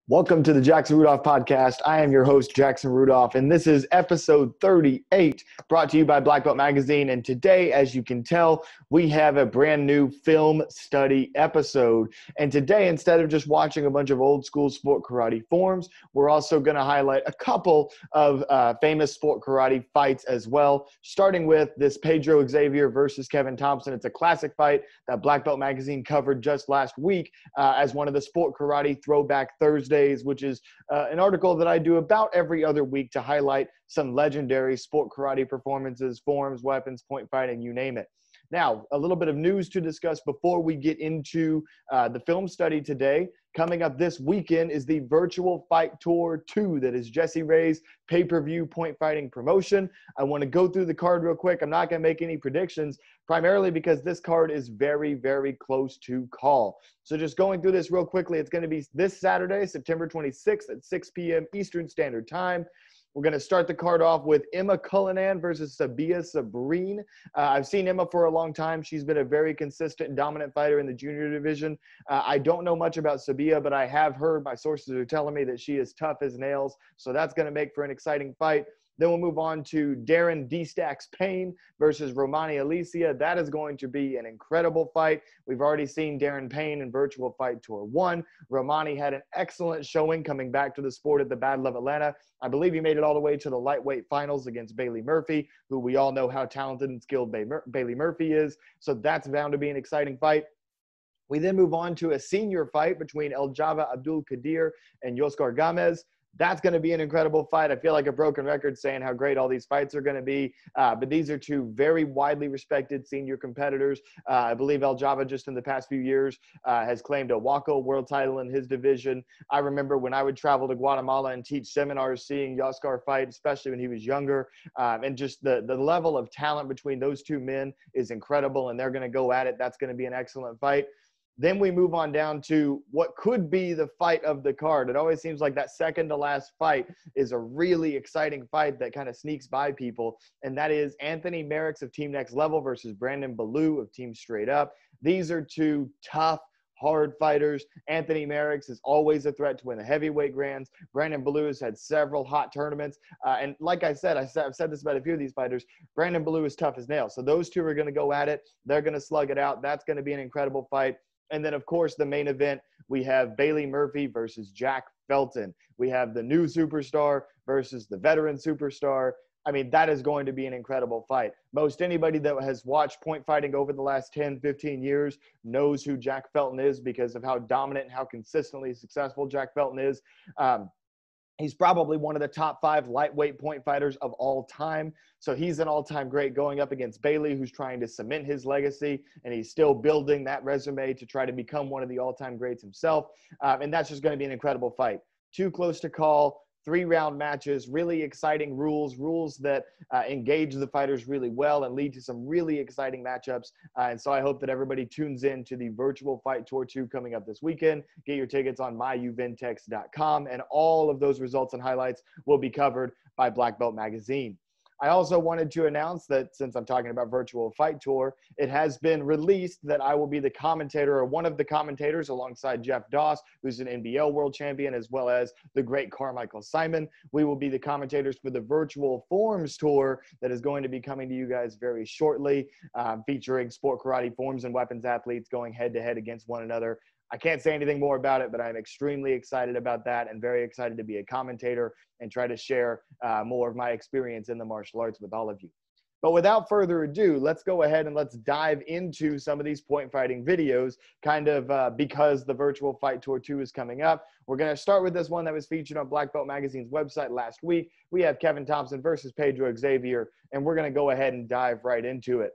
Welcome to the Jackson Rudolph podcast. I am your host, Jackson Rudolph, and this is episode 38, brought to you by Black Belt Magazine. And today, as you can tell, we have a brand new film study episode. And today, instead of just watching a bunch of old school sport karate forms, we're also going to highlight a couple of famous sport karate fights as well, starting with this Pedro Xavier versus Kevin Thompson. It's a classic fight that Black Belt Magazine covered just last week as one of the sport karate throwback Thursdays, which is an article that I do about every other week to highlight some legendary sport karate performances, forms, weapons, point fighting, you name it. Now, a little bit of news to discuss before we get into the film study today. Coming up this weekend is the Virtual Fight Tour 2. That is Jesse Ray's pay-per-view point fighting promotion. I want to go through the card real quick. I'm not going to make any predictions, primarily because this card is very, very close to call. So just going through this real quickly, it's going to be this Saturday, September 26th at 6 p.m. Eastern Standard Time. We're going to start the card off with Emma Cullinan versus Sabia Sabrine. I've seen Emma for a long time. She's been a very consistent and dominant fighter in the junior division. I don't know much about Sabia, but I have heard, my sources are telling me that she is tough as nails. So that's going to make for an exciting fight. Then we'll move on to Darren D-Stacks Payne versus Romani Alicia. That is going to be an incredible fight. We've already seen Darren Payne in Virtual Fight Tour 1. Romani had an excellent showing coming back to the sport at the Battle of Atlanta. I believe he made it all the way to the lightweight finals against Bailey Murphy, who we all know how talented and skilled Bailey Murphy is. So that's bound to be an exciting fight. We then move on to a senior fight between El Java Abdul Qadir and Yoskar Gamez. That's going to be an incredible fight. I feel like a broken record saying how great all these fights are going to be. But these are two very widely respected senior competitors. I believe El Java just in the past few years has claimed a WACO world title in his division. I remember when I would travel to Guatemala and teach seminars, seeing Yoskar fight, especially when he was younger. And just the level of talent between those two men is incredible, and they're going to go at it. That's going to be an excellent fight. Then we move on down to what could be the fight of the card. It always seems like that second to last fight is a really exciting fight that kind of sneaks by people, and that is Anthony Merricks of Team Next Level versus Brandon Ballou of Team Straight Up. These are two tough, hard fighters. Anthony Merricks is always a threat to win the heavyweight grands. Brandon Ballou has had several hot tournaments. And like I said, I've said this about a few of these fighters, Brandon Ballou is tough as nails. So those two are going to go at it. They're going to slug it out. That's going to be an incredible fight. And then, of course, the main event, we have Bailey Murphy versus Jack Felton. We have the new superstar versus the veteran superstar. I mean, that is going to be an incredible fight. Most anybody that has watched point fighting over the last 10, 15 years knows who Jack Felton is because of how dominant and how consistently successful Jack Felton is. He's probably one of the top 5 lightweight point fighters of all time. So he's an all-time great going up against Bailey, who's trying to cement his legacy, and he's still building that resume to try to become one of the all-time greats himself. And that's just going to be an incredible fight. Too close to call. 3-round matches, really exciting rules that engage the fighters really well and lead to some really exciting matchups. And so I hope that everybody tunes in to the Virtual Fight Tour 2 coming up this weekend. Get your tickets on myuventex.com, and all of those results and highlights will be covered by Black Belt Magazine. I also wanted to announce that since I'm talking about Virtual Fight Tour, it has been released that I will be the commentator, or one of the commentators, alongside Jeff Doss, who's an NBL world champion, as well as the great Carmichael Simon. We will be the commentators for the Virtual Forms Tour that is going to be coming to you guys very shortly, featuring sport karate forms and weapons athletes going head-to-head against one another. I can't say anything more about it, but I'm extremely excited about that and very excited to be a commentator and try to share more of my experience in the martial arts with all of you. But without further ado, let's go ahead and let's dive into some of these point fighting videos, kind of because the Virtual Fight Tour 2 is coming up. We're going to start with this one that was featured on Black Belt Magazine's website last week. We have Kevin Thompson versus Pedro Xavier, and we're going to go ahead and dive right into it.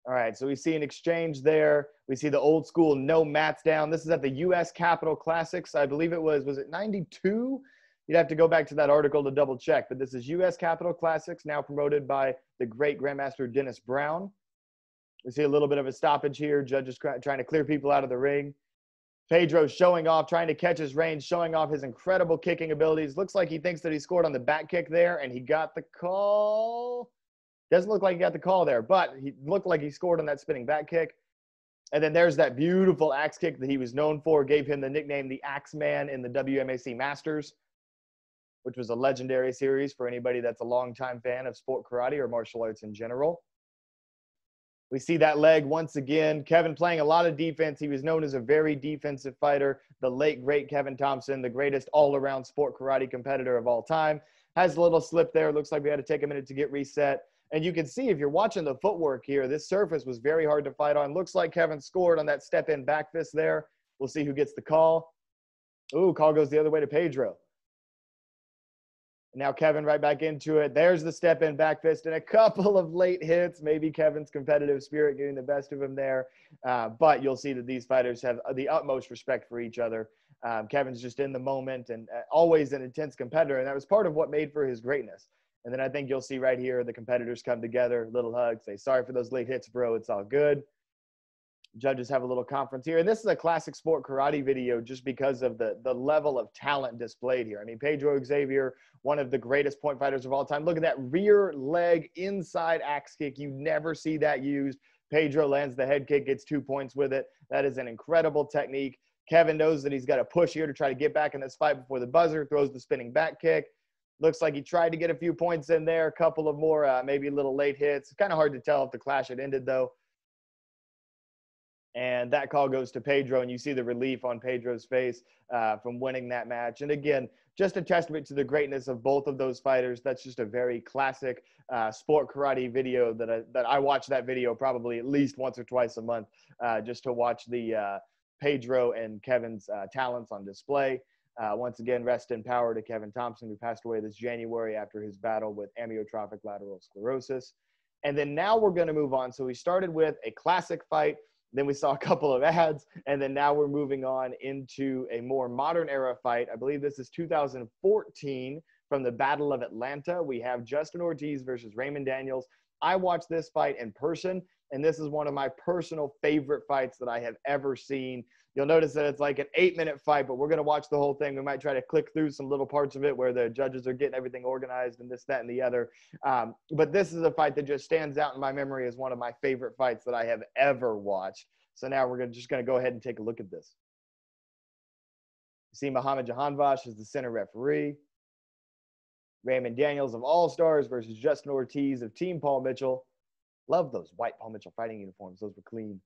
All right, so we see an exchange there. We see the old school no mats down. This is at the U.S. Capitol Classics. I believe it was it 92? You'd have to go back to that article to double check. But this is U.S. Capitol Classics, now promoted by the great Grandmaster Dennis Brown. We see a little bit of a stoppage here. Judges trying to clear people out of the ring. Pedro showing off, trying to catch his range, showing off his incredible kicking abilities. Looks like he thinks that he scored on the back kick there, and he got the call. Doesn't look like he got the call there, but he looked like he scored on that spinning back kick. And then there's that beautiful axe kick that he was known for, gave him the nickname the Axeman in the WMAC Masters, which was a legendary series for anybody that's a longtime fan of sport karate or martial arts in general. We see that leg once again. Kevin playing a lot of defense. He was known as a very defensive fighter. The late, great Kevin Thompson, the greatest all-around sport karate competitor of all time. Has a little slip there. Looks like we had to take a minute to get reset. And you can see if you're watching the footwork here, this surface was very hard to fight on. Looks like Kevin scored on that step-in back fist there. We'll see who gets the call. Ooh, call goes the other way to Pedro. Now Kevin right back into it. There's the step-in back fist and a couple of late hits. Maybe Kevin's competitive spirit getting the best of him there. But you'll see that these fighters have the utmost respect for each other. Kevin's just in the moment and always an intense competitor, and that was part of what made for his greatness. And then I think you'll see right here the competitors come together, little hug, say, sorry for those late hits, bro. It's all good. Judges have a little conference here. And this is a classic sport karate video just because of the level of talent displayed here. I mean, Pedro Xavier, one of the greatest point fighters of all time. Look at that rear leg inside axe kick. You never see that used. Pedro lands the head kick, gets 2 points with it. That is an incredible technique. Kevin knows that he's got to push here to try to get back in this fight before the buzzer, throws the spinning back kick. Looks like he tried to get a few points in there, a couple of more, maybe a little late hits. Kind of hard to tell if the clash had ended, though. And that call goes to Pedro, and you see the relief on Pedro's face from winning that match. And again, just a testament to the greatness of both of those fighters. That's just a very classic sport karate video that I watch that video probably at least once or twice a month just to watch the Pedro and Kevin's talents on display. Once again, rest in power to Kevin Thompson, who passed away this January after his battle with amyotrophic lateral sclerosis. And then now we're going to move on. So we started with a classic fight. Then we saw a couple of ads, and then now we're moving on into a more modern era fight. I believe this is 2014 from the Battle of Atlanta. We have Justin Ortiz versus Raymond Daniels. I watched this fight in person, and this is one of my personal favorite fights that I have ever seen. You'll notice that it's like an 8-minute fight, but we're going to watch the whole thing. We might try to click through some little parts of it where the judges are getting everything organized and this, that, and the other. But this is a fight that just stands out in my memory as one of my favorite fights that I have ever watched. So now we're just going to go ahead and take a look at this. You see Muhammad Jahanbash as the center referee. Raymond Daniels of All Stars versus Justin Ortiz of Team Paul Mitchell. Love those white Paul Mitchell fighting uniforms. Those were clean.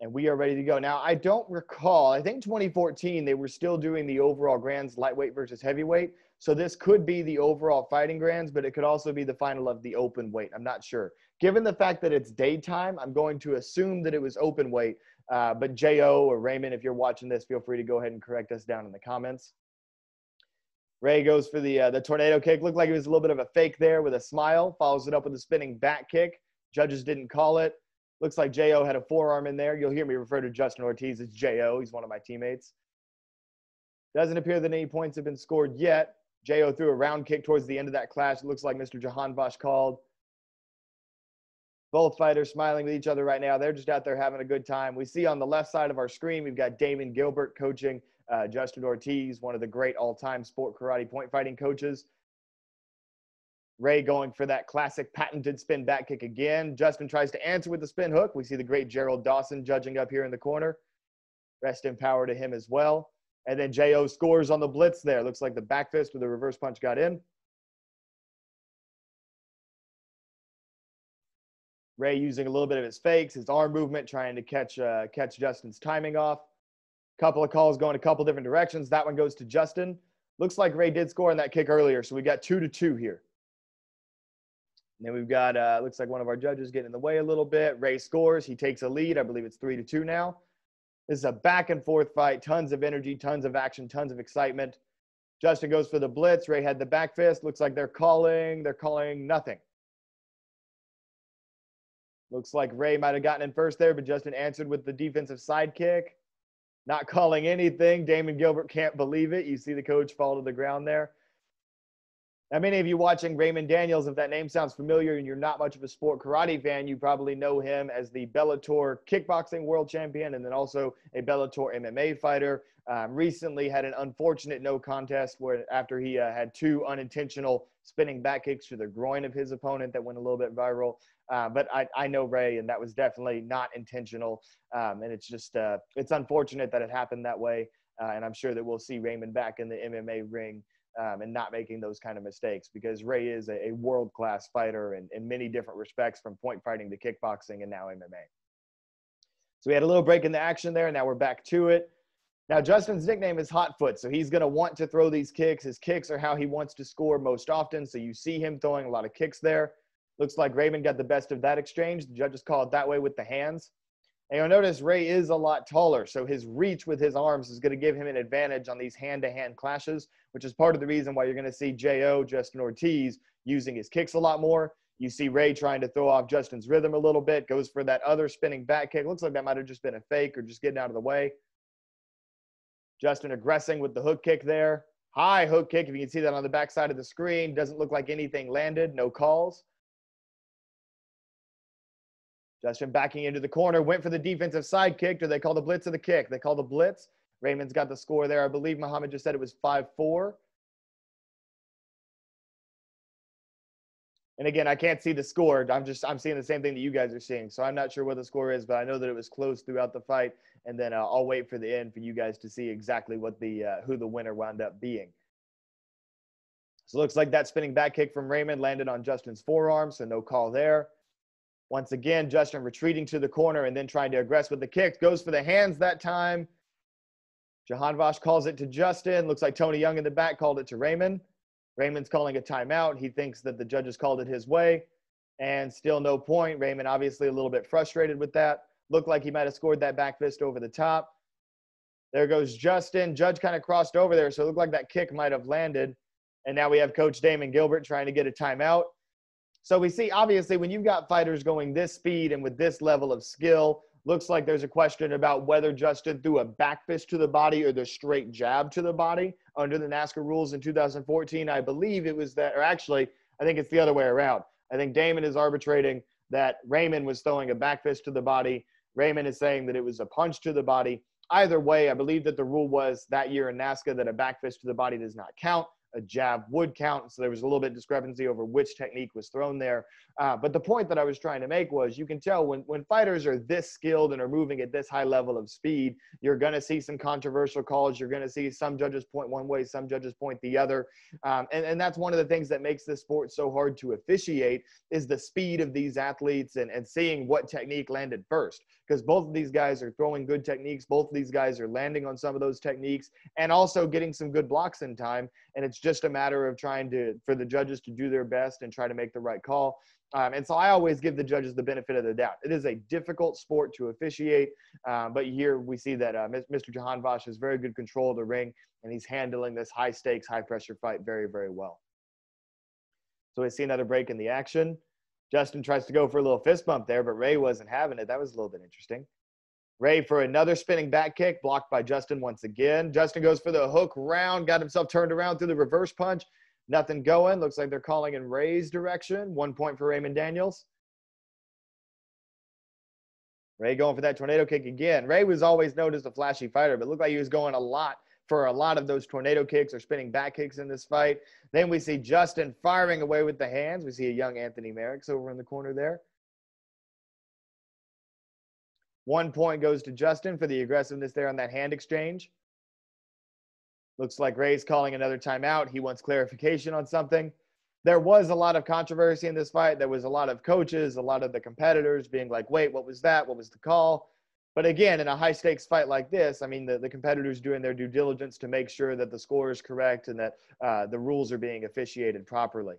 And we are ready to go. Now, I don't recall. I think 2014, they were still doing the overall grands, lightweight versus heavyweight. So this could be the overall fighting grands, but it could also be the final of the open weight. I'm not sure. Given the fact that it's daytime, I'm going to assume that it was open weight. But J.O. or Raymond, if you're watching this, feel free to go ahead and correct us down in the comments. Ray goes for the tornado kick. Looked like it was a little bit of a fake there with a smile. Follows it up with a spinning back kick. Judges didn't call it. Looks like J.O. had a forearm in there. You'll hear me refer to Justin Ortiz as J.O. He's one of my teammates. Doesn't appear that any points have been scored yet. J.O. threw a round kick towards the end of that clash. It looks like Mr. Jahanbash called. Both fighters smiling with each other right now. They're just out there having a good time. We see on the left side of our screen, we've got Damon Gilbert coaching Justin Ortiz, one of the great all-time sport karate point fighting coaches. Ray going for that classic patented spin back kick again. Justin tries to answer with the spin hook. We see the great Gerald Dawson judging up here in the corner. Rest in power to him as well. And then J.O. scores on the blitz there. Looks like the back fist with the reverse punch got in. Ray using a little bit of his fakes, his arm movement, trying to catch Justin's timing off. Couple of calls going a couple different directions. That one goes to Justin. Looks like Ray did score on that kick earlier, so we got 2-2 here. And then we've got, looks like one of our judges getting in the way a little bit. Ray scores. He takes a lead. I believe it's 3-2 now. This is a back and forth fight. Tons of energy, tons of action, tons of excitement. Justin goes for the blitz. Ray had the back fist. Looks like they're calling nothing. Looks like Ray might have gotten in first there, but Justin answered with the defensive side kick. Not calling anything. Damon Gilbert can't believe it. You see the coach fall to the ground there. Now, many of you watching Raymond Daniels, if that name sounds familiar and you're not much of a sport karate fan, you probably know him as the Bellator kickboxing world champion and then also a Bellator MMA fighter. Recently had an unfortunate no contest where after he had two unintentional spinning back kicks to the groin of his opponent that went a little bit viral. But I know Ray, and that was definitely not intentional. And it's just it's unfortunate that it happened that way. And I'm sure that we'll see Raymond back in the MMA ring and not making those kind of mistakes, because Ray is a world-class fighter in many different respects, from point fighting to kickboxing and now MMA. So we had a little break in the action there. Now we're back to it. Now, Justin's nickname is Hot Foot, so he's going to want to throw these kicks. His kicks are how he wants to score most often, so you see him throwing a lot of kicks there. Looks like Raymond got the best of that exchange. The judges call it that way with the hands. And you'll notice Ray is a lot taller, so his reach with his arms is going to give him an advantage on these hand-to-hand clashes, which is part of the reason why you're going to see J.O., Justin Ortiz, using his kicks a lot more. You see Ray trying to throw off Justin's rhythm a little bit, goes for that other spinning back kick. Looks like that might have just been a fake or just getting out of the way. Justin aggressing with the hook kick there. High hook kick, if you can see that on the back side of the screen. Doesn't look like anything landed, no calls. Justin backing into the corner, went for the defensive side kick. Do they call the blitz or the kick? They call the blitz. Raymond's got the score there. I believe Muhammad just said it was 5-4. And again, I can't see the score. I'm seeing the same thing that you guys are seeing. So I'm not sure what the score is, but I know that it was close throughout the fight. And then I'll wait for the end for you guys to see exactly what who the winner wound up being. So it looks like that spinning back kick from Raymond landed on Justin's forearm, so no call there. Once again, Justin retreating to the corner and then trying to aggress with the kicks. Goes for the hands that time. Jahanbash calls it to Justin. Looks like Tony Young in the back called it to Raymond. Raymond's calling a timeout. He thinks that the judges called it his way. And still no point. Raymond obviously a little bit frustrated with that. Looked like he might have scored that back fist over the top. There goes Justin. Judge kind of crossed over there, so it looked like that kick might have landed. And now we have Coach Damon Gilbert trying to get a timeout. So we see, obviously, when you've got fighters going this speed and with this level of skill, looks like there's a question about whether Justin threw a back fist to the body or the straight jab to the body under the NASCAR rules in 2014. I believe it was that, or actually, I think it's the other way around. I think Damon is arbitrating that Raymond was throwing a back fist to the body. Raymond is saying that it was a punch to the body. Either way, I believe that the rule was that year in NASCAR that a back fist to the body does not count. A jab would count. So there was a little bit of discrepancy over which technique was thrown there. But the point that I was trying to make was you can tell when fighters are this skilled and are moving at this high level of speed, you're going to see some controversial calls. You're going to see some judges point one way, some judges point the other. And that's one of the things that makes this sport so hard to officiate is the speed of these athletes and seeing what technique landed first. Because both of these guys are throwing good techniques. Both of these guys are landing on some of those techniques and also getting some good blocks in time. And it's just a matter of trying for the judges to do their best and try to make the right call. And so I always give the judges the benefit of the doubt. It is a difficult sport to officiate, but here we see that Mr. Jahanbash has very good control of the ring, and he's handling this high-stakes, high-pressure fight very, very well. So we see another break in the action. Justin tries to go for a little fist bump there, but Ray wasn't having it. That was a little bit interesting. Ray for another spinning back kick, blocked by Justin once again. Justin goes for the hook round, got himself turned around through the reverse punch. Nothing going. Looks like they're calling in Ray's direction. 1 point for Raymond Daniels. Ray going for that tornado kick again. Ray was always known as a flashy fighter, but looked like he was going a lot for a lot of those tornado kicks or spinning back kicks in this fight. Then we see Justin firing away with the hands. We see a young Anthony Merricks over in the corner there. 1 point goes to Justin for the aggressiveness there on that hand exchange. Looks like Ray's calling another timeout. He wants clarification on something. There was a lot of controversy in this fight. There was a lot of coaches, a lot of the competitors being like, wait, what was that? What was the call? But again, in a high-stakes fight like this, I mean, the competitors doing their due diligence to make sure that the score is correct and that the rules are being officiated properly.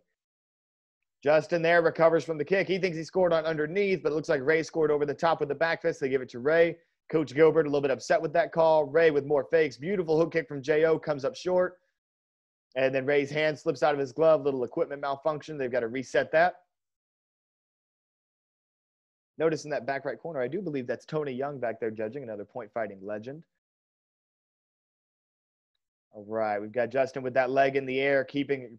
Justin there recovers from the kick. He thinks he scored on underneath, but it looks like Ray scored over the top with the back fist. They give it to Ray. Coach Gilbert a little bit upset with that call. Ray with more fakes. Beautiful hook kick from J.O. comes up short. And then Ray's hand slips out of his glove. Little equipment malfunction. They've got to reset that. Notice in that back right corner, I do believe that's Tony Young back there judging, another point fighting legend. All right, we've got Justin with that leg in the air,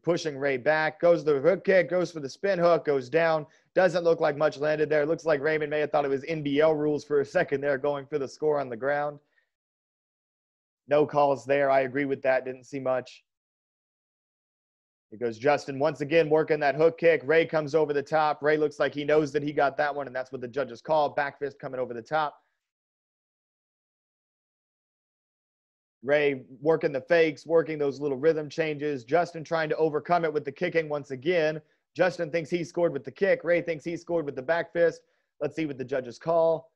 pushing Ray back. Goes the hook kick, goes for the spin hook, goes down. Doesn't look like much landed there. Looks like Raymond may have thought it was NBL rules for a second there, going for the score on the ground. No calls there. I agree with that. Didn't see much. Here goes Justin once again working that hook kick. Ray comes over the top. Ray looks like he knows that he got that one, and that's what the judges call. Back fist coming over the top. Ray working the fakes, working those little rhythm changes. Justin trying to overcome it with the kicking once again. Justin thinks he scored with the kick. Ray thinks he scored with the back fist. Let's see what the judges call.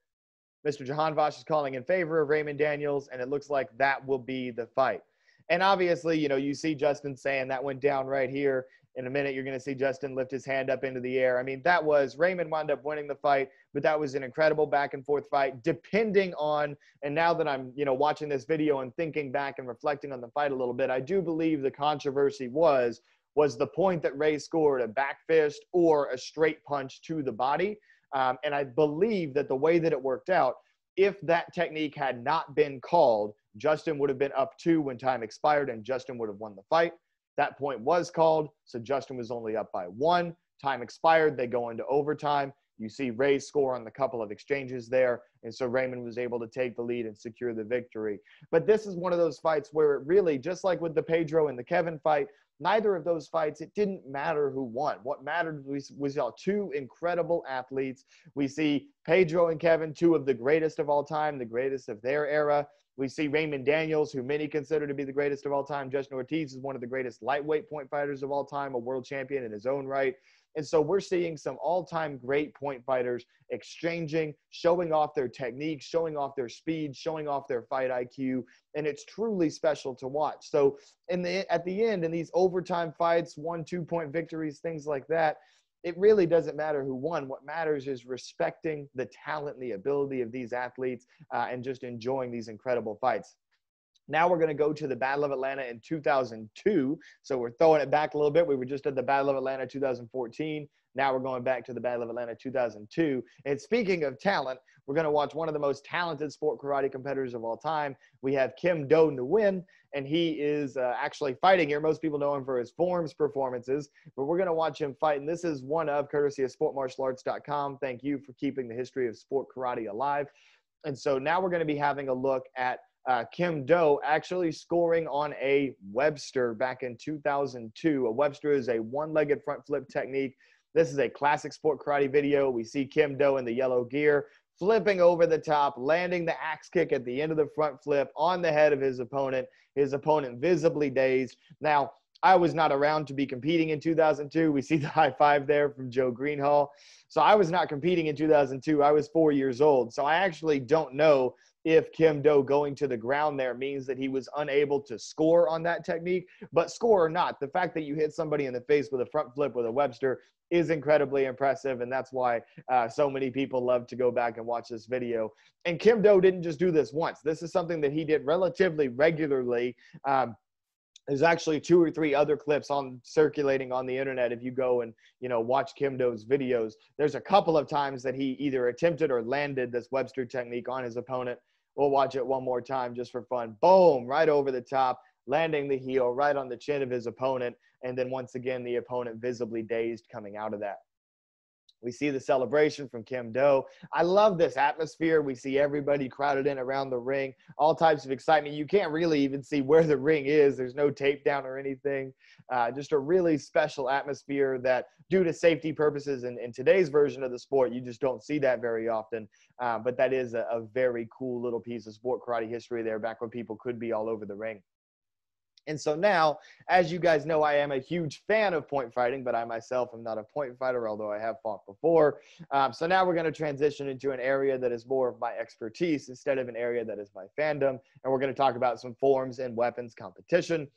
Mr. Jahanvash is calling in favor of Raymond Daniels, and it looks like that will be the fight. And obviously, you know, you see Justin saying that went down right here. In a minute, you're going to see Justin lift his hand up into the air. I mean, that was, Raymond wound up winning the fight, but that was an incredible back and forth fight, depending on, and now that I'm, you know, watching this video and thinking back and reflecting on the fight a little bit, I do believe the controversy was the point that Ray scored a back fist or a straight punch to the body. And I believe that the way that it worked out, if that technique had not been called, Justin would have been up 2 when time expired, and Justin would have won the fight. That point was called, so Justin was only up by 1. Time expired. They go into overtime. You see Ray score on the couple of exchanges there, and so Raymond was able to take the lead and secure the victory. But this is one of those fights where it really, just like with the Pedro and the Kevin fight, neither of those fights, it didn't matter who won. What mattered was we saw 2 incredible athletes. We see Pedro and Kevin, 2 of the greatest of all time, the greatest of their era. We see Raymond Daniels, who many consider to be the greatest of all time. Justin Ortiz is one of the greatest lightweight point fighters of all time, a world champion in his own right. And so we're seeing some all-time great point fighters exchanging, showing off their technique, showing off their speed, showing off their fight IQ, and it's truly special to watch. So at the end, in these overtime fights, 1-2 point victories, things like that, it really doesn't matter who won. What matters is respecting the talent and the ability of these athletes and just enjoying these incredible fights. Now we're going to go to the Battle of Atlanta in 2002. So we're throwing it back a little bit. We were just at the Battle of Atlanta 2014. Now we're going back to the Battle of Atlanta 2002. And speaking of talent, we're going to watch one of the most talented sport karate competitors of all time. We have Kim Do Nguyen, and he is actually fighting here. Most people know him for his forms performances, but we're going to watch him fight. And this is one of, courtesy of sportmartialarts.com. Thank you for keeping the history of sport karate alive. And so now we're going to be having a look at Kim Do actually scoring on a Webster back in 2002. A Webster is a one-legged front flip technique. This is a classic sport karate video. We see Kim Do in the yellow gear, flipping over the top, landing the axe kick at the end of the front flip on the head of his opponent visibly dazed. Now, I was not around to be competing in 2002. We see the high five there from Joe Greenhall. So I was not competing in 2002. I was 4 years old. So I actually don't know if Kim Do going to the ground there means that he was unable to score on that technique. But score or not, the fact that you hit somebody in the face with a front flip with a Webster is incredibly impressive, and that's why so many people love to go back and watch this video. And Kim Do didn't just do this once. This is something that he did relatively regularly. There's actually 2 or 3 other clips circulating on the internet. If you go and, you know, watch Kim Do's videos, there's a couple of times that he either attempted or landed this Webster technique on his opponent. We'll watch it one more time just for fun. Boom, right over the top, landing the heel right on the chin of his opponent. And then once again, the opponent visibly dazed coming out of that. We see the celebration from Kim Do. I love this atmosphere. We see everybody crowded in around the ring, all types of excitement. You can't really even see where the ring is. There's no tape down or anything. Just a really special atmosphere that, due to safety purposes in today's version of the sport, you just don't see that very often. But that is a very cool little piece of sport karate history there, back when people could be all over the ring. And so now, as you guys know, I am a huge fan of point fighting, but I myself am not a point fighter, although I have fought before. So now we're going to transition into an area that is more of my expertise instead of an area that is my fandom. And we're going to talk about some forms and weapons competition.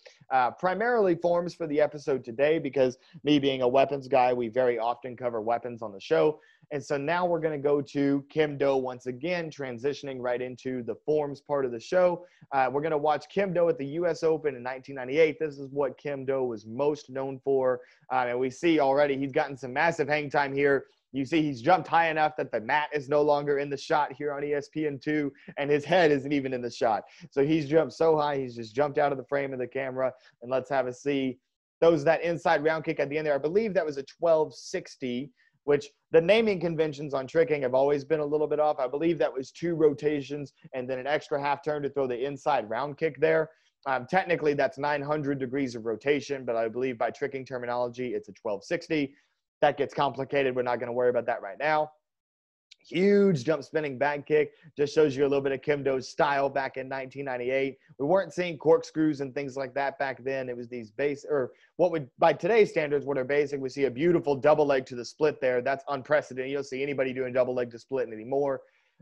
Primarily forms for the episode today, because me being a weapons guy, we very often cover weapons on the show. And so now we're going to go to Kim Do once again, transitioning right into the forms part of the show. We're going to watch Kim Do at the U.S. Open in 1998. This is what Kim Do was most known for. And we see already he's gotten some massive hang time here. You see he's jumped high enough that the mat is no longer in the shot here on ESPN2, and his head isn't even in the shot. So he's jumped so high, he's just jumped out of the frame of the camera. And let's have a see. Those that inside round kick at the end there, I believe that was a 1260, which the naming conventions on tricking have always been a little bit off. I believe that was 2 rotations and then an extra half turn to throw the inside round kick there. Technically, that's 900 degrees of rotation, but I believe by tricking terminology, it's a 1260. That gets complicated. We're not going to worry about that right now. Huge jump spinning back kick. Just shows you a little bit of Kim Do's style back in 1998. We weren't seeing corkscrews and things like that back then. It was these base, or what would, by today's standards, what are basic. We see a beautiful double leg to the split there. That's unprecedented. You don't see anybody doing double leg to split anymore.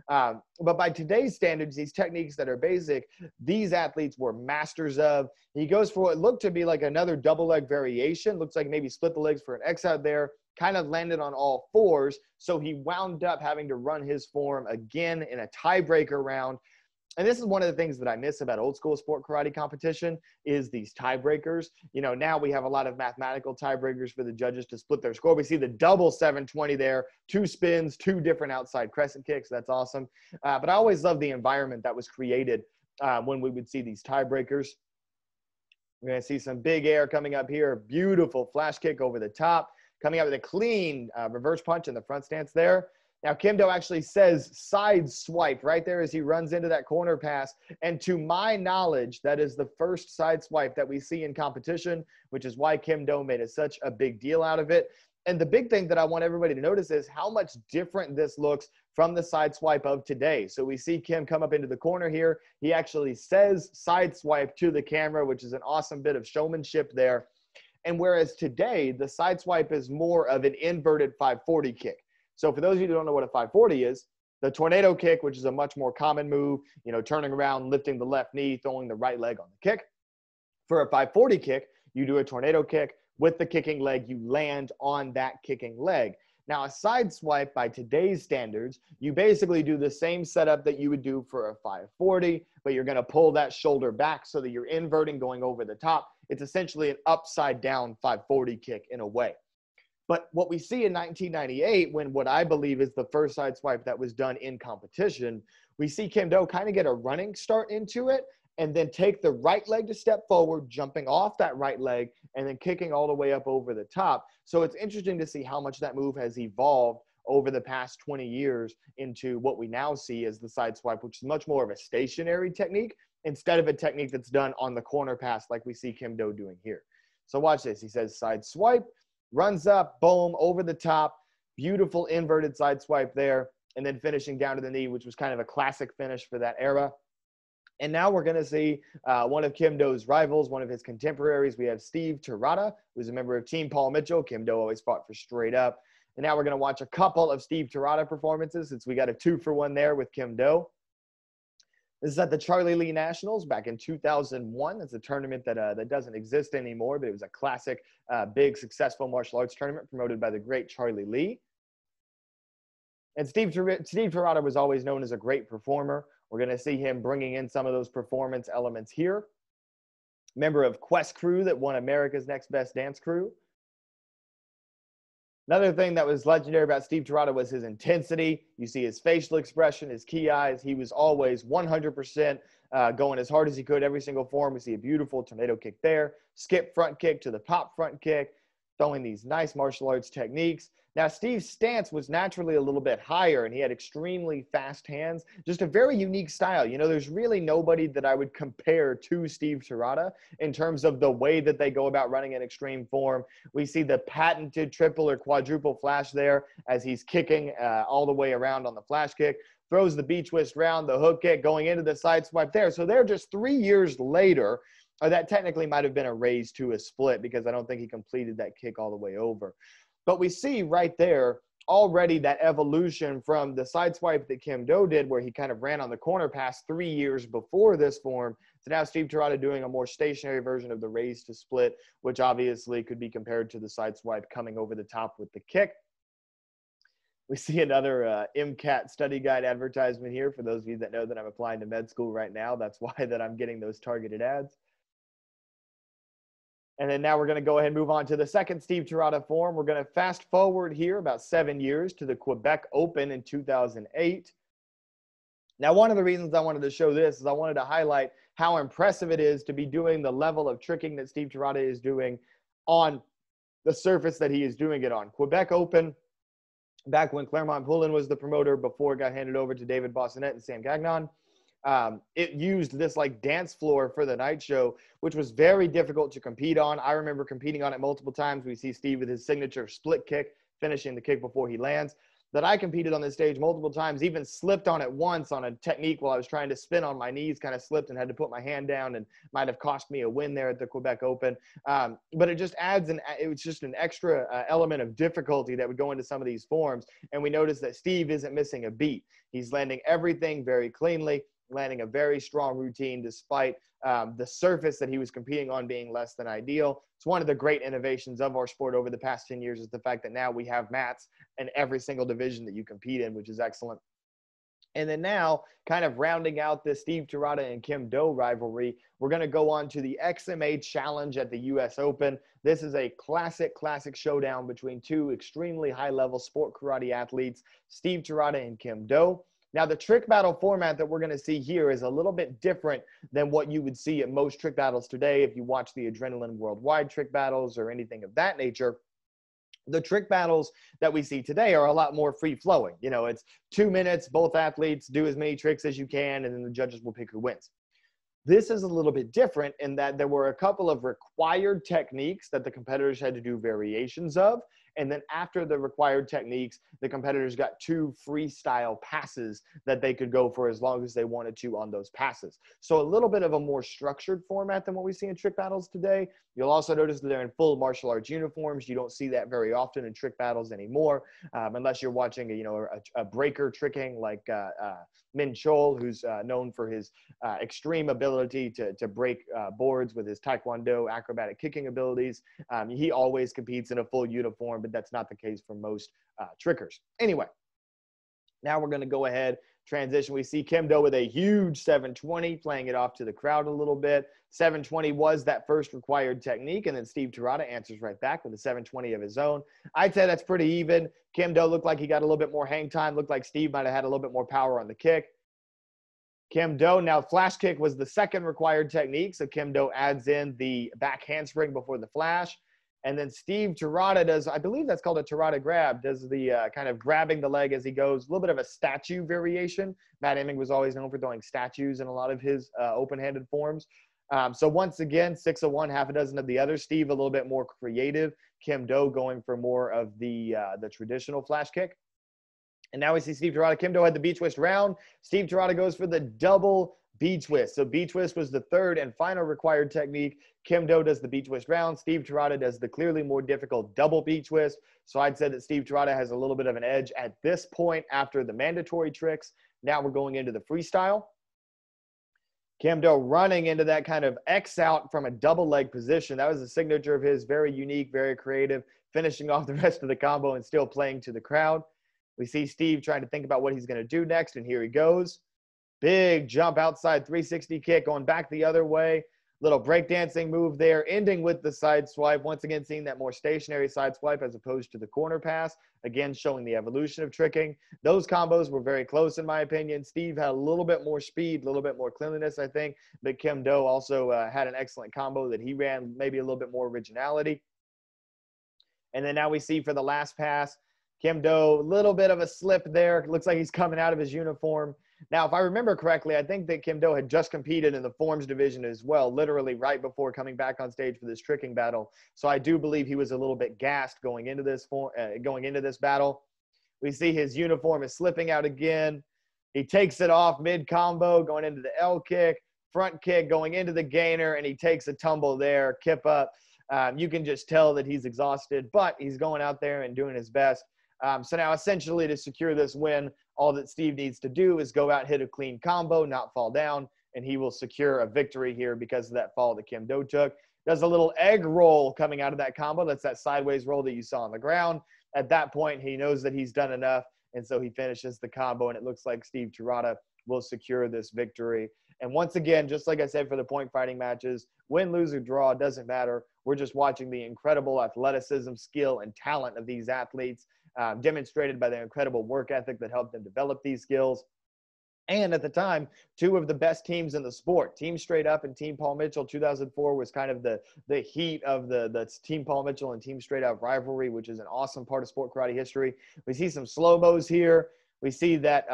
But by today's standards, these techniques that are basic, these athletes were masters of. He goes for what looked to be like another double leg variation. Looks like maybe split the legs for an X out there. Kind of landed on all fours. So he wound up having to run his form again in a tiebreaker round. And this is one of the things that I miss about old school sport karate competition is these tiebreakers. You know, now we have a lot of mathematical tiebreakers for the judges to split their score. We see the double 720 there, 2 spins, 2 different outside crescent kicks. That's awesome. But I always love the environment that was created when we would see these tiebreakers. We're going to see some big air coming up here. Beautiful flash kick over the top. Coming out with a clean reverse punch in the front stance there. Now, Kim Do actually says side swipe right there as he runs into that corner pass. And to my knowledge, that is the first side swipe that we see in competition, which is why Kim Do made such a big deal out of it. And the big thing that I want everybody to notice is how much different this looks from the side swipe of today. So we see Kim come up into the corner here. He actually says side swipe to the camera, which is an awesome bit of showmanship there. And whereas today, the side swipe is more of an inverted 540 kick. So for those of you who don't know what a 540 is, the tornado kick, which is a much more common move, you know, turning around, lifting the left knee, throwing the right leg on the kick. For a 540 kick, you do a tornado kick. With the kicking leg, you land on that kicking leg. Now, a side swipe by today's standards, you basically do the same setup that you would do for a 540, but you're going to pull that shoulder back so that you're inverting going over the top. It's essentially an upside down 540 kick in a way. But what we see in 1998, when what I believe is the first side swipe that was done in competition, we see Kim Do kind of get a running start into it and then take the right leg to step forward, jumping off that right leg, and then kicking all the way up over the top. So it's interesting to see how much that move has evolved over the past 20 years into what we now see as the side swipe, which is much more of a stationary technique instead of a technique that's done on the corner pass like we see Kim Do doing here. So watch this. He says side swipe, runs up, boom, over the top, beautiful inverted side swipe there, and then finishing down to the knee, which was kind of a classic finish for that era. And now we're going to see one of Kim Do's rivals, one of his contemporaries. We have Steve Terada, who's a member of Team Paul Mitchell. Kim Do always fought for straight up. And now we're going to watch a couple of Steve Terada performances since we got a 2-for-1 there with Kim Do. This is at the Charlie Lee Nationals back in 2001. It's a tournament that doesn't exist anymore, but it was a classic, big, successful martial arts tournament promoted by the great Charlie Lee. And Steve Terada was always known as a great performer. We're going to see him bringing in some of those performance elements here. Member of Quest Crew that won America's Next Best Dance Crew. Another thing that was legendary about Steve Terada was his intensity. You see his facial expression, his key eyes. He was always 100% going as hard as he could every single form. We see a beautiful tornado kick there. Skip front kick to the pop front kick. Throwing these nice martial arts techniques. Now, Steve's stance was naturally a little bit higher, and he had extremely fast hands. Just a very unique style. You know, there's really nobody that I would compare to Steve Terada in terms of the way that they go about running an extreme form. We see the patented triple or quadruple flash there as he's kicking all the way around on the flash kick. Throws the B-twist round, the hook kick, going into the side swipe there. So they're just 3 years later. Or that technically might have been a raise to a split because I don't think he completed that kick all the way over. But we see right there already that evolution from the side swipe that Kim Do did where he kind of ran on the corner pass 3 years before this form to now Steve Terada doing a more stationary version of the raise to split, which obviously could be compared to the side swipe coming over the top with the kick. We see another MCAT study guide advertisement here for those of you that know that I'm applying to med school right now. That's why that I'm getting those targeted ads. And then now we're going to go ahead and move on to the second Steve Terada form. We're going to fast forward here about 7 years to the Quebec Open in 2008. Now, one of the reasons I wanted to show this is I wanted to highlight how impressive it is to be doing the level of tricking that Steve Terada is doing on the surface that he is doing it on. Quebec Open, back when Claremont Poulin was the promoter before it got handed over to David Bossonette and Sam Gagnon. it used this like dance floor for the night show, which was very difficult to compete on. I remember competing on it multiple times. We see Steve with his signature split kick, finishing the kick before he lands. That I competed on this stage multiple times, even slipped on it once on a technique while I was trying to spin on my knees, kind of slipped and had to put my hand down, and might have cost me a win there at the Quebec Open. But it just adds it was just an extra element of difficulty that would go into some of these forms. And we noticed that Steve isn't missing a beat. He's landing everything very cleanly, landing a very strong routine despite the surface that he was competing on being less than ideal. It's one of the great innovations of our sport over the past 10 years is the fact that now we have mats in every single division that you compete in, which is excellent. And then now, kind of rounding out the Steve Terada and Kim Do rivalry, we're going to go on to the XMA Challenge at the U.S. Open. This is a classic showdown between two extremely high-level sport karate athletes, Steve Terada and Kim Do. Now, the trick battle format that we're going to see here is a little bit different than what you would see at most trick battles today if you watch the Adrenaline Worldwide trick battles or anything of that nature. The trick battles that we see today are a lot more free-flowing. You know, it's 2 minutes, both athletes do as many tricks as you can, and then the judges will pick who wins. This is a little bit different in that there were a couple of required techniques that the competitors had to do variations of. And then after the required techniques, the competitors got 2 freestyle passes that they could go for as long as they wanted to on those passes. So a little bit of a more structured format than what we see in trick battles today. You'll also notice that they're in full martial arts uniforms. You don't see that very often in trick battles anymore, unless you're watching a breaker tricking like Min Chol, who's known for his extreme ability to break boards with his Taekwondo acrobatic kicking abilities. He always competes in a full uniform, but that's not the case for most trickers. Anyway, now we're going to go ahead, transition. We see Kim Do with a huge 720, playing it off to the crowd a little bit. 720 was that first required technique, and then Steve Terada answers right back with a 720 of his own. I'd say that's pretty even. Kim Do looked like he got a little bit more hang time, looked like Steve might have had a little bit more power on the kick. Kim Do, now flash kick was the second required technique, so Kim Do adds in the back handspring before the flash. And then Steve Terada does, I believe that's called a Terada grab, does the kind of grabbing the leg as he goes, a little bit of a statue variation. Matt Emming was always known for throwing statues in a lot of his open-handed forms. So once again, 6 of one, half a dozen of the other. Steve a little bit more creative. Kim Do going for more of the traditional flash kick. And now we see Steve Terada. Kim Do had the B-twist round. Steve Terada goes for the double B-twist. So B-twist was the third and final required technique. Kim Do does the B-twist round. Steve Terada does the clearly more difficult double B-twist. So I'd say that Steve Terada has a little bit of an edge at this point after the mandatory tricks. Now we're going into the freestyle. Kim Do running into that kind of X out from a double leg position. That was a signature of his, very unique, very creative, finishing off the rest of the combo and still playing to the crowd. We see Steve trying to think about what he's going to do next, and here he goes. Big jump outside 360 kick, going back the other way. Little breakdancing move there, ending with the side swipe. Once again, seeing that more stationary side swipe as opposed to the corner pass. Again, showing the evolution of tricking. Those combos were very close, in my opinion. Steve had a little bit more speed, a little bit more cleanliness, I think. But Kim Do also had an excellent combo that he ran, maybe a little bit more originality. And then now we see for the last pass, Kim Do, a little bit of a slip there. Looks like he's coming out of his uniform. Now, if I remember correctly, I think that Kim Do had just competed in the forms division as well, literally right before coming back on stage for this tricking battle. So I do believe he was a little bit gassed going into this battle. We see his uniform is slipping out again. He takes it off mid-combo, going into the L kick, front kick, going into the gainer, and he takes a tumble there, kip up. You can just tell that he's exhausted, but he's going out there and doing his best. So now essentially to secure this win, all that Steve needs to do is go out, hit a clean combo, not fall down, and he will secure a victory here because of that fall that Kim Do took. Does a little egg roll coming out of that combo. That's that sideways roll that you saw on the ground. At that point, he knows that he's done enough, and so he finishes the combo, and it looks like Steve Terada will secure this victory. And once again, just like I said for the point fighting matches, win, lose, or draw, doesn't matter. We're just watching the incredible athleticism, skill, and talent of these athletes. Demonstrated by their incredible work ethic that helped them develop these skills. And at the time, 2 of the best teams in the sport, Team Straight Up and Team Paul Mitchell. 2004 was kind of the heat of the Team Paul Mitchell and Team Straight Up rivalry, which is an awesome part of sport karate history. We see some slow-mos here. We see that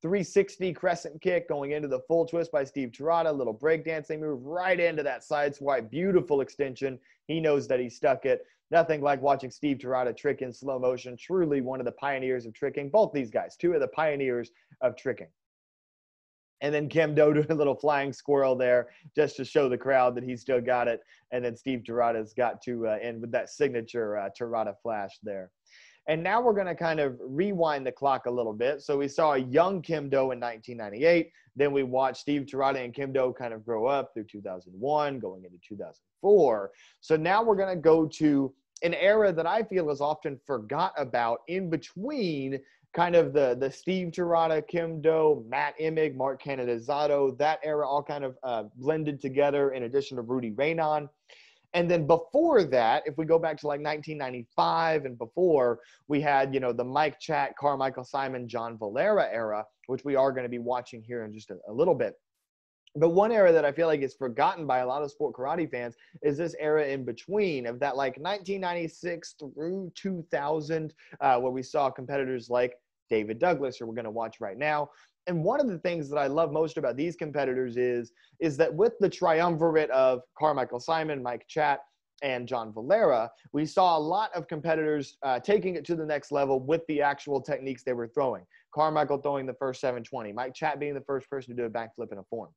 360 crescent kick going into the full twist by Steve Terada, little breakdancing move right into that side swipe, beautiful extension. He knows that he stuck it. Nothing like watching Steve Terada trick in slow motion. Truly one of the pioneers of tricking. Both these guys, two of the pioneers of tricking. And then Kim Do doing a little flying squirrel there just to show the crowd that he still got it. And then Steve Terada's got to end with that signature Terada flash there. And now we're going to kind of rewind the clock a little bit. So we saw a young Kim Do in 1998. Then we watched Steve Terada and Kim Do kind of grow up through 2001, going into 2004. So now we're going to go to an era that I feel is often forgot about in between kind of the Steve Terada, Kim Do, Matt Emig, Mark Canonizato, that era all kind of blended together in addition to Rudy Raynon. And then before that, if we go back to like 1995 and before, we had, you know, the Mike Chat, Carmichael Simon, John Valera era, which we are going to be watching here in just a little bit. But one era that I feel like is forgotten by a lot of sport karate fans is this era in between of that like 1996 through 2000, where we saw competitors like David Douglas, who we're going to watch right now. And one of the things that I love most about these competitors is that with the triumvirate of Carmichael Simon, Mike Chat, and John Valera, we saw a lot of competitors taking it to the next level with the actual techniques they were throwing. Carmichael throwing the first 720, Mike Chat being the first person to do a backflip in a form.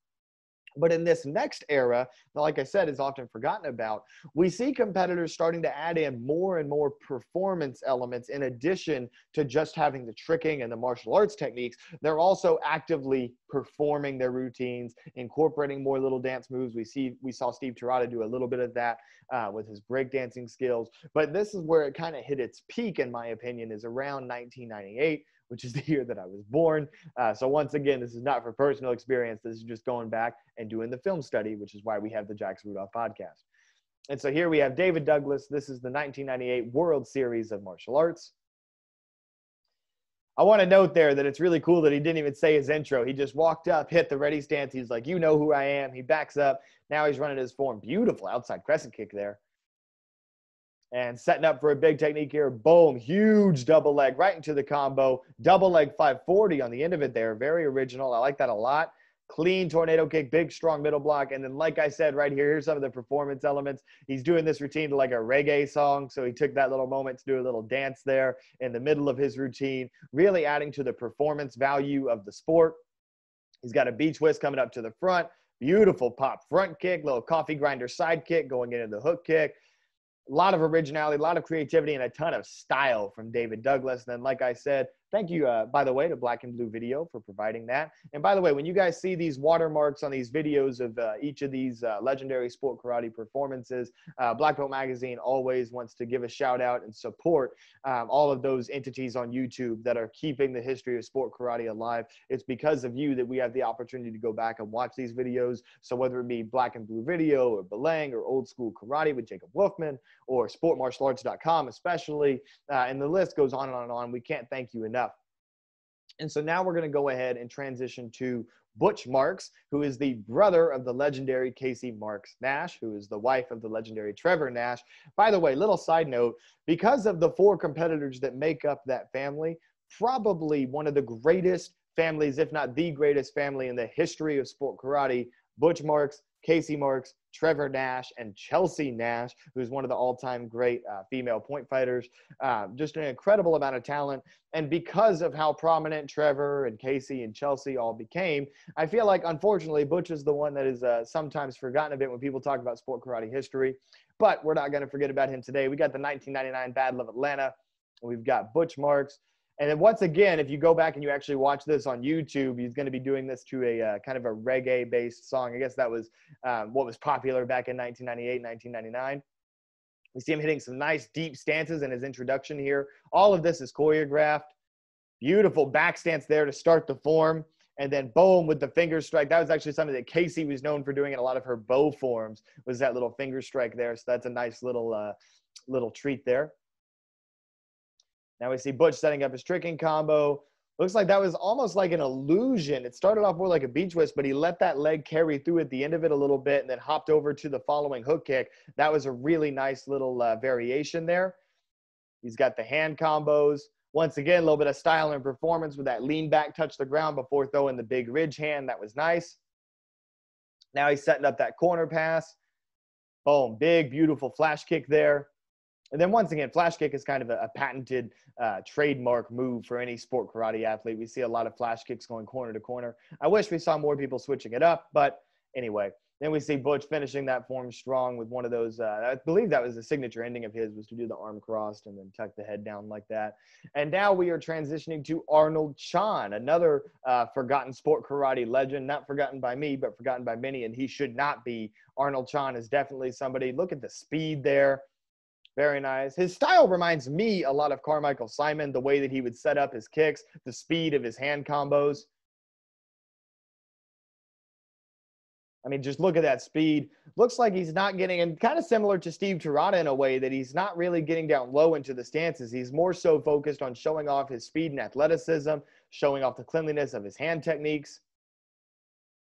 But in this next era, like I said, is often forgotten about, we see competitors starting to add in more and more performance elements in addition to just having the tricking and the martial arts techniques. They're also actively performing their routines, incorporating more little dance moves. We saw Steve Terada do a little bit of that with his breakdancing skills. But this is where it kind of hit its peak, in my opinion, is around 1998. Which is the year that I was born. So once again, this is not for personal experience. This is just going back and doing the film study, which is why we have the Jackson Rudolph podcast. And so here we have David Douglas. This is the 1998 World Series of Martial Arts. I want to note there that it's really cool that he didn't even say his intro. He just walked up, hit the ready stance. He's like, you know who I am. He backs up. Now he's running his form. Beautiful outside crescent kick there. And setting up for a big technique here. Boom. Huge double leg right into the combo. Double leg 540 on the end of it there. Very original. I like that a lot. Clean tornado kick. Big, strong middle block. And then, like I said right here, here's some of the performance elements. He's doing this routine to like a reggae song. So he took that little moment to do a little dance there in the middle of his routine. Really adding to the performance value of the sport. He's got a beach twist coming up to the front. Beautiful pop front kick. Little coffee grinder side kick going into the hook kick. A lot of originality, a lot of creativity, and a ton of style from David Douglas. And then, like I said, thank you, by the way, to Black and Blue Video for providing that. And by the way, when you guys see these watermarks on these videos of each of these legendary sport karate performances, Black Belt Magazine always wants to give a shout out and support all of those entities on YouTube that are keeping the history of sport karate alive. It's because of you that we have the opportunity to go back and watch these videos. So whether it be Black and Blue Video or Belang or Old School Karate with Jacob Wolfman or sportmartialarts.com especially, and the list goes on and on and on. We can't thank you enough. And so now we're going to go ahead and transition to Butch Marks, who is the brother of the legendary Casey Marks Nash, who is the wife of the legendary Trevor Nash. By the way, little side note, because of the four competitors that make up that family, probably one of the greatest families, if not the greatest family in the history of sport karate, Butch Marks, Casey Marks, Trevor Nash, and Chelsea Nash, who's one of the all-time great female point fighters. Just an incredible amount of talent. And because of how prominent Trevor and Casey and Chelsea all became, I feel like, unfortunately, Butch is the one that is sometimes forgotten a bit when people talk about sport karate history. But we're not going to forget about him today. We got the 1999 Battle of Atlanta. We've got Butch Marks. And then once again, if you go back and you actually watch this on YouTube, he's going to be doing this to a kind of a reggae-based song. I guess that was what was popular back in 1998, 1999. We see him hitting some nice deep stances in his introduction here. All of this is choreographed. Beautiful back stance there to start the form. And then boom with the finger strike. That was actually something that Casey was known for doing in a lot of her bow forms, was that little finger strike there. So that's a nice little treat there. Now we see Butch setting up his tricking combo. Looks like that was almost like an illusion. It started off more like a beach twist, but he let that leg carry through at the end of it a little bit and then hopped over to the following hook kick. That was a really nice little variation there. He's got the hand combos. Once again, a little bit of style and performance with that lean back, touch the ground before throwing the big ridge hand. That was nice. Now he's setting up that corner pass. Boom, big, beautiful flash kick there. And then once again, flash kick is kind of a patented trademark move for any sport karate athlete. We see a lot of flash kicks going corner to corner. I wish we saw more people switching it up, but anyway. Then we see Butch finishing that form strong with one of those, I believe that was the signature ending of his, was to do the arm crossed and then tuck the head down like that. And now we are transitioning to Arnold Chan, another forgotten sport karate legend, not forgotten by me, but forgotten by many, and he should not be. Arnold Chan is definitely somebody. Look at the speed there. Very nice. His style reminds me a lot of Carmichael Simon, the way that he would set up his kicks, the speed of his hand combos. I mean, just look at that speed. Looks like he's not getting, and kind of similar to Steve Terada in a way that he's not really getting down low into the stances. He's more so focused on showing off his speed and athleticism, showing off the cleanliness of his hand techniques.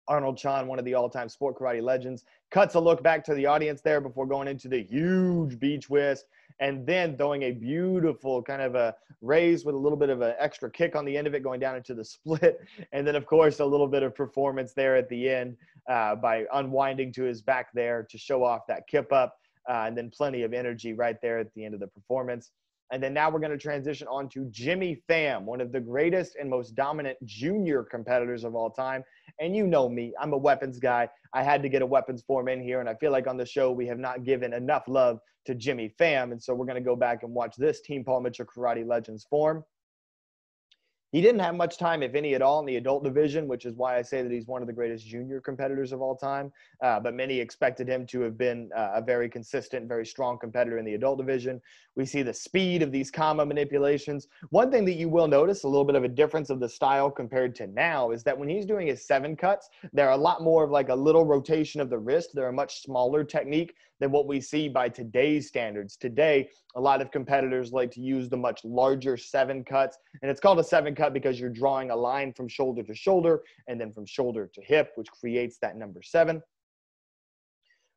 Arnold Chan, one of the all-time sport karate legends, cuts a look back to the audience there before going into the huge beach twist, and then throwing a beautiful kind of a raise with a little bit of an extra kick on the end of it, going down into the split. And then, of course, a little bit of performance there at the end by unwinding to his back there to show off that kip up, and then plenty of energy right there at the end of the performance. And then now we're going to transition on to Jimmy Pham, one of the greatest and most dominant junior competitors of all time. And you know me, I'm a weapons guy. I had to get a weapons form in here, and I feel like on the show we have not given enough love to Jimmy Pham. And so we're going to go back and watch this Team Paul Mitchell Karate Legends form. He didn't have much time, if any at all, in the adult division, which is why I say that he's one of the greatest junior competitors of all time. But many expected him to have been a very consistent, very strong competitor in the adult division. We see the speed of these combo manipulations. One thing that you will notice, a little bit of a difference of the style compared to now, is that when he's doing his 7 cuts, they're a lot more of like a little rotation of the wrist. They're a much smaller technique than what we see by today's standards. Today, a lot of competitors like to use the much larger 7 cuts, and it's called a 7 cut because you're drawing a line from shoulder to shoulder and then from shoulder to hip, which creates that number 7.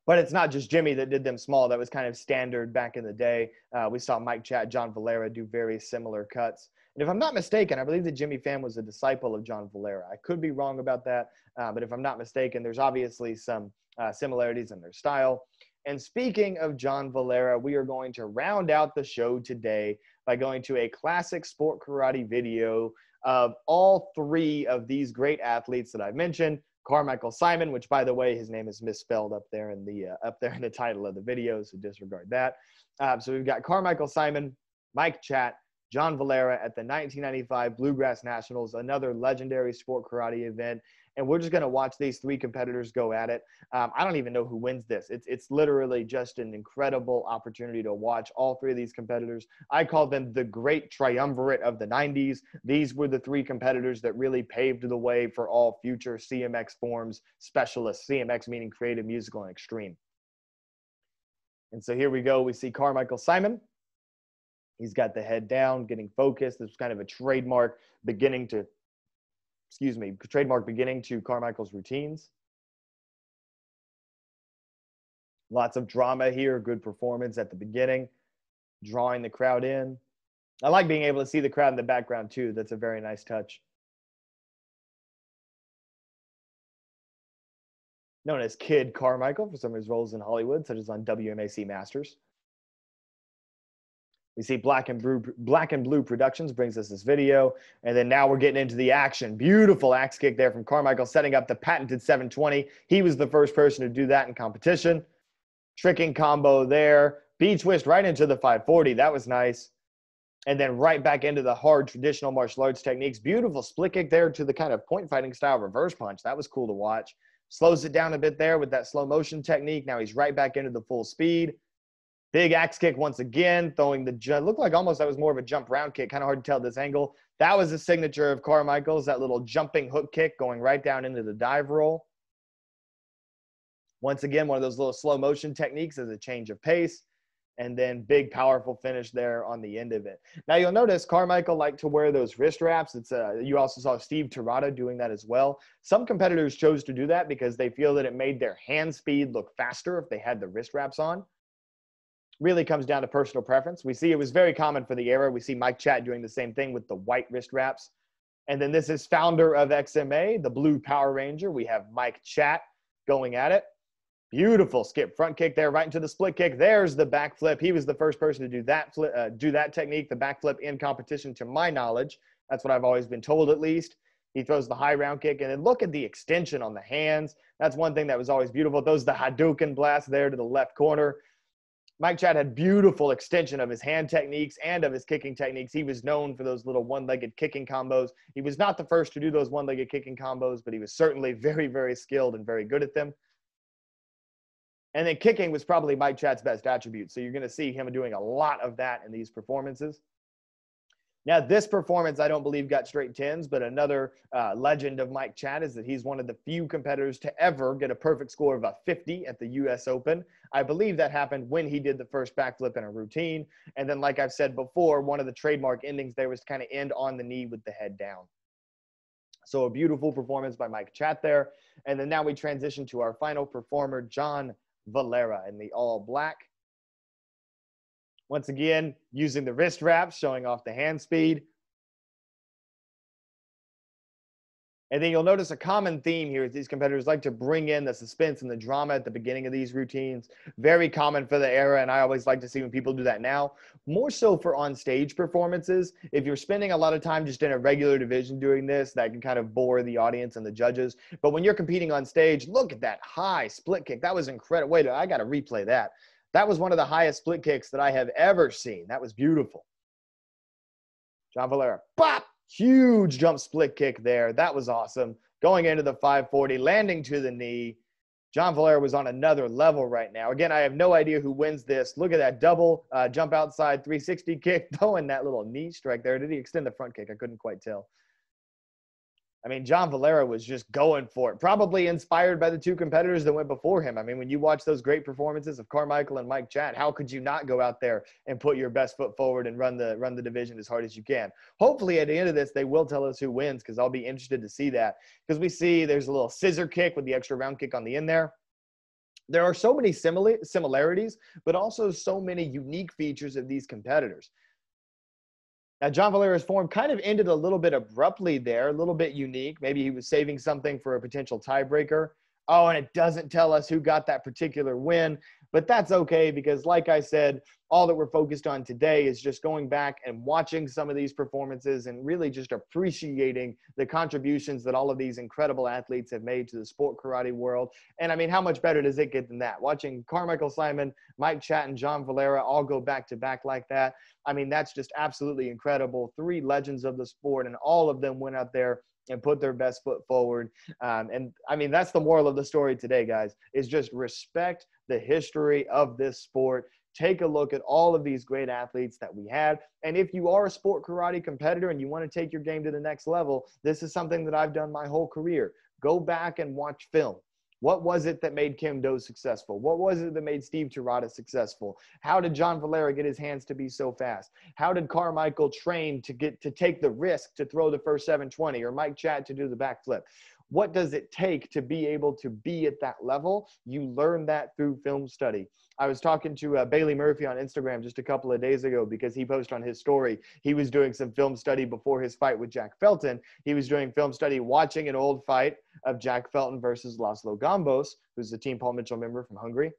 But it's not just Jimmy that did them small. That was kind of standard back in the day. We saw Mike Chat, John Valera do very similar cuts. And if I'm not mistaken, I believe that Jimmy Pham was a disciple of John Valera. I could be wrong about that, but if I'm not mistaken, there's obviously some similarities in their style. And speaking of John Valera, we are going to round out the show today by going to a classic sport karate video of all 3 of these great athletes that I mentioned. Carmichael Simon, which, by the way, his name is misspelled up there in the title of the video, so disregard that. So we've got Carmichael Simon, Mike Chat, John Valera at the 1995 Bluegrass Nationals, another legendary sport karate event. And we're just going to watch these 3 competitors go at it. I don't even know who wins this. It's literally just an incredible opportunity to watch all 3 of these competitors. I call them the great triumvirate of the 90s. These were the 3 competitors that really paved the way for all future CMX forms specialists, CMX meaning creative, musical, and extreme. And so here we go. We see Carmichael Simon. He's got the head down, getting focused. This was kind of a trademark beginning to Carmichael's routines. Lots of drama here, good performance at the beginning, drawing the crowd in. I like being able to see the crowd in the background too. That's a very nice touch. Known as Kid Carmichael for some of his roles in Hollywood, such as on WMAC Masters. We see Black and Blue Productions brings us this video. And then now we're getting into the action. Beautiful axe kick there from Carmichael, setting up the patented 720. He was the first person to do that in competition. Tricking combo there. Beach twist right into the 540. That was nice. And then right back into the hard traditional martial arts techniques. Beautiful split kick there to the kind of point fighting style reverse punch. That was cool to watch. Slows it down a bit there with that slow motion technique. Now he's right back into the full speed. Big axe kick once again, throwing the jump. Looked like almost that was more of a jump round kick. Kind of hard to tell this angle. That was the signature of Carmichael's, that little jumping hook kick going right down into the dive roll. Once again, one of those little slow motion techniques as a change of pace. And then big, powerful finish there on the end of it. Now, you'll notice Carmichael liked to wear those wrist wraps. You also saw Steve Terada doing that as well. Some competitors chose to do that because they feel that it made their hand speed look faster if they had the wrist wraps on. Really comes down to personal preference. We see it was very common for the era. We see Mike Chat doing the same thing with the white wrist wraps. And then this is founder of XMA, the blue Power Ranger. We have Mike Chat going at it. Beautiful skip front kick there, right into the split kick. There's the backflip. He was the first person to do that technique, the backflip in competition, to my knowledge. That's what I've always been told, at least. He throws the high round kick, and then look at the extension on the hands. That's one thing that was always beautiful. Those the Hadouken blast there to the left corner. Mike Chat had beautiful extension of his hand techniques and of his kicking techniques. He was known for those little one-legged kicking combos. He was not the first to do those one-legged kicking combos, but he was certainly very, very skilled and very good at them. And then kicking was probably Mike Chat's best attribute. So you're going to see him doing a lot of that in these performances. Now, this performance, I don't believe, got straight 10s, but another legend of Mike Chat is that he's one of the few competitors to ever get a perfect score of a 50 at the U.S. Open. I believe that happened when he did the first backflip in a routine. And then, like I've said before, one of the trademark endings there was to kind of end on the knee with the head down. So a beautiful performance by Mike Chat there. And then now we transition to our final performer, John Valera, in the all black. Once again, using the wrist wraps, showing off the hand speed. And then you'll notice a common theme here is these competitors like to bring in the suspense and the drama at the beginning of these routines. Very common for the era, and I always like to see when people do that now. More so for on-stage performances. If you're spending a lot of time just in a regular division doing this, that can kind of bore the audience and the judges. But when you're competing on stage, look at that high split kick. That was incredible. Wait, I got to replay that. That was one of the highest split kicks that I have ever seen. That was beautiful. John Valera, pop! Huge jump split kick there. That was awesome. Going into the 540, landing to the knee. John Valera was on another level right now. Again, I have no idea who wins this. Look at that double jump outside 360 kick, throwing that little knee strike there. Did he extend the front kick? I couldn't quite tell. I mean, John Valera was just going for it, probably inspired by the two competitors that went before him. I mean, when you watch those great performances of Carmichael and Mike Chat, how could you not go out there and put your best foot forward and run the division as hard as you can? Hopefully, at the end of this, they will tell us who wins, because I'll be interested to see that. Because we see there's a little scissor kick with the extra round kick on the end there. There are so many similarities, but also so many unique features of these competitors. Now, John Valera's form kind of ended a little bit abruptly there, a little bit unique. Maybe he was saving something for a potential tiebreaker. Oh, and it doesn't tell us who got that particular win, but that's okay, because like I said, all that we're focused on today is just going back and watching some of these performances and really just appreciating the contributions that all of these incredible athletes have made to the sport karate world. And I mean, how much better does it get than that? Watching Carmichael Simon, Mike Chat, and John Valera all go back to back like that. I mean, that's just absolutely incredible. Three legends of the sport, and all of them went out there and put their best foot forward. And I mean, that's the moral of the story today, guys, is just respect the history of this sport. Take a look at all of these great athletes that we had. And if you are a sport karate competitor and you want to take your game to the next level, this is something that I've done my whole career. Go back and watch film. What was it that made Kim Do successful? What was it that made Steve Terada successful? How did John Valera get his hands to be so fast? How did Carmichael train to take the risk to throw the first 720, or Mike Chat to do the backflip? What does it take to be able to be at that level? You learn that through film study. I was talking to Bailey Murphy on Instagram just a couple of days ago, because he posted on his story, he was doing some film study before his fight with Jack Felton. He was doing film study watching an old fight of Jack Felton versus Laszlo Gambos, who's the Team Paul Mitchell member from Hungary.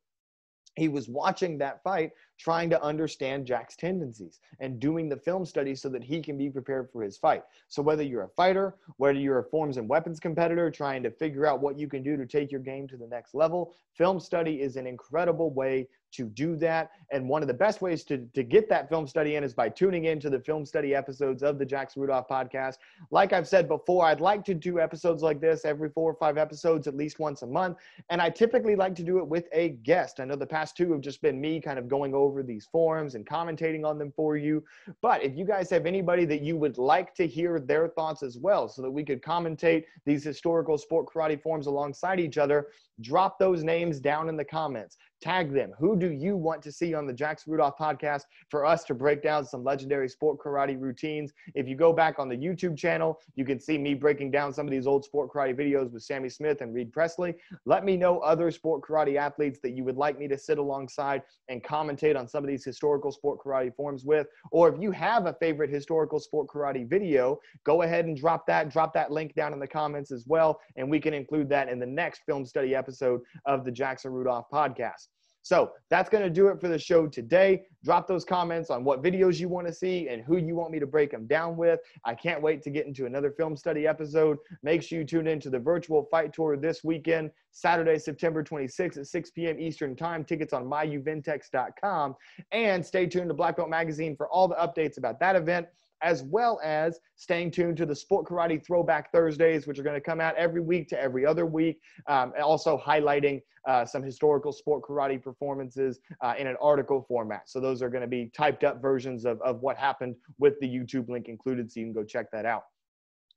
He was watching that fight, trying to understand Jack's tendencies and doing the film study so that he can be prepared for his fight. So whether you're a fighter, whether you're a forms and weapons competitor trying to figure out what you can do to take your game to the next level, film study is an incredible way to do that. And one of the best ways to get that film study in is by tuning into the film study episodes of the Jackson Rudolph podcast. Like I've said before, I'd like to do episodes like this every 4 or 5 episodes, at least once a month. And I typically like to do it with a guest. I know the past 2 have just been me kind of going over these forms and commentating on them for you. But if you guys have anybody that you would like to hear their thoughts as well, so that we could commentate these historical sport karate forms alongside each other, drop those names down in the comments. Tag them. Who do you want to see on the Jackson Rudolph podcast for us to break down some legendary sport karate routines? If you go back on the YouTube channel, you can see me breaking down some of these old sport karate videos with Sammy Smith and Reed Presley. Let me know other sport karate athletes that you would like me to sit alongside and commentate on some of these historical sport karate forms with. Or if you have a favorite historical sport karate video, go ahead and drop that link down in the comments as well, and we can include that in the next film study episode of the Jackson Rudolph podcast. So that's going to do it for the show today. Drop those comments on what videos you want to see and who you want me to break them down with. I can't wait to get into another film study episode. Make sure you tune into the virtual fight tour this weekend, Saturday, September 26th at 6 p.m. Eastern Time. Tickets on myuventex.com. And stay tuned to Black Belt Magazine for all the updates about that event, as well as staying tuned to the Sport Karate Throwback Thursdays, which are going to come out every week to every other week, and also highlighting some historical sport karate performances in an article format. So those are going to be typed up versions of what happened with the YouTube link included, so you can go check that out.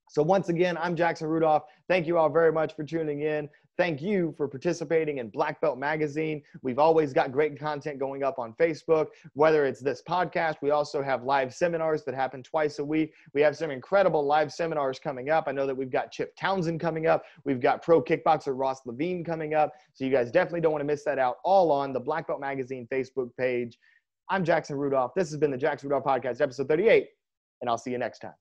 So once again, I'm Jackson Rudolph. Thank you all very much for tuning in. Thank you for participating in Black Belt Magazine. We've always got great content going up on Facebook, whether it's this podcast. We also have live seminars that happen twice a week. We have some incredible live seminars coming up. I know that we've got Chip Townsend coming up. We've got pro kickboxer Ross Levine coming up. So you guys definitely don't want to miss that out, all on the Black Belt Magazine Facebook page. I'm Jackson Rudolph. This has been the Jackson Rudolph Podcast, episode 38, and I'll see you next time.